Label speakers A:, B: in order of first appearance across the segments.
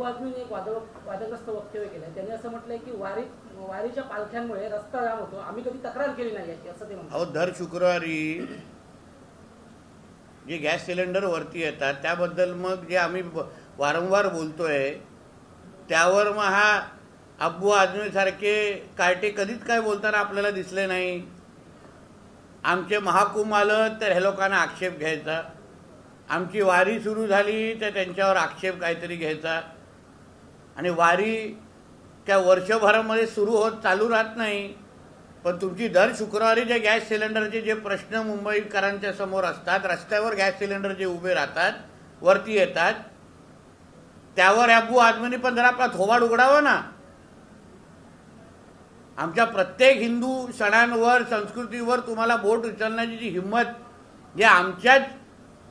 A: आझमीने एक वादग्रस्त वक्तव्य केलं. त्यांनी असं म्हटलंय की वारीच्या पालख्यांमुळे रस्ता जाम होतो, आम्ही कधी तक्रार केली नाही याची, असं ते म्हणतात.
B: अहो, दर शुक्रवारी जे गॅस सिलेंडर वरती येतात त्याबद्दल मग जे आम्ही वारंवार बोलतोय त्यावर मग हा अब्बू आझमी सारखे कार्टे कधीच काय बोलताना आपल्याला दिसले नाही. आमचे महाकुंभ आलं तर ह्या लोकांना आक्षेप घ्यायचा, आमची वारी सुरू झाली तर त्यांच्यावर आक्षेप काहीतरी घ्यायचा. आणि वारी त्या वर्षभरामध्ये सुरू होत चालू राहत नाही. पण तुमची दर शुक्रवारी जे गॅस सिलेंडरचे जे प्रश्न मुंबईकरांच्या समोर असतात, रस्त्यावर गॅस सिलेंडर जे उभे राहतात वरती येतात, त्यावर अब्बू आझमींनी पण जरा आपला थोबाड उघडावा ना. आमच्या प्रत्येक हिंदू सणांवर संस्कृतीवर तुम्हाला बोट उचलण्याची जी हिंमत जे आमच्याच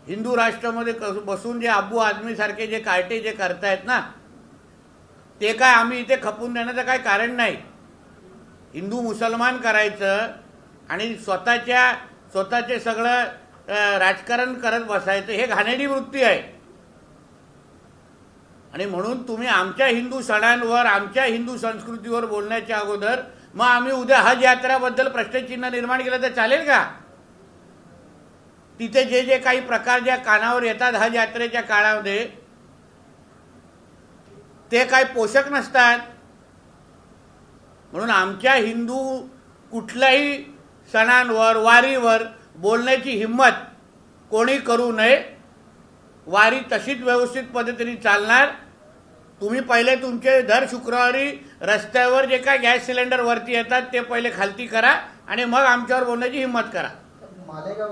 B: हिंदू राष्ट्रामध्ये बसून जे अब्बू आझमी सारखे जे कार्टे जे करतायत ना, ते काय आम्ही इथे खपून देण्याचं काय कारण नाही. हिंदू मुसलमान करायचं आणि स्वतःचे सगळं राजकारण करत बसायचं हे घाणेरडी वृत्ती आहे. आणि म्हणून तुम्ही आमच्या हिंदू सणांवर आमच्या हिंदू संस्कृतीवर बोलण्याच्या अगोदर मग आम्ही उद्या हज यात्राबद्दल प्रश्नचिन्ह निर्माण केलं तर चालेल का? तिथे जे जे काही प्रकार ज्या कानावर येतात हज यात्रेच्या काळामध्ये ते काय पोषक नसतात. म्हणून आमच्या हिंदू कुठल्याही सणांवर वारीवर बोलण्याची हिंमत कोणी करू नये. वारी तशीच व्यवस्थित पद्धतीने चालणार. तुम्ही पहिले तुमचे दर शुक्रवारी रस्त्यावर जे काय गॅस सिलेंडर वरती येतात ते पहिले खालती करा आणि मग आमच्यावर बोलण्याची हिंमत करा.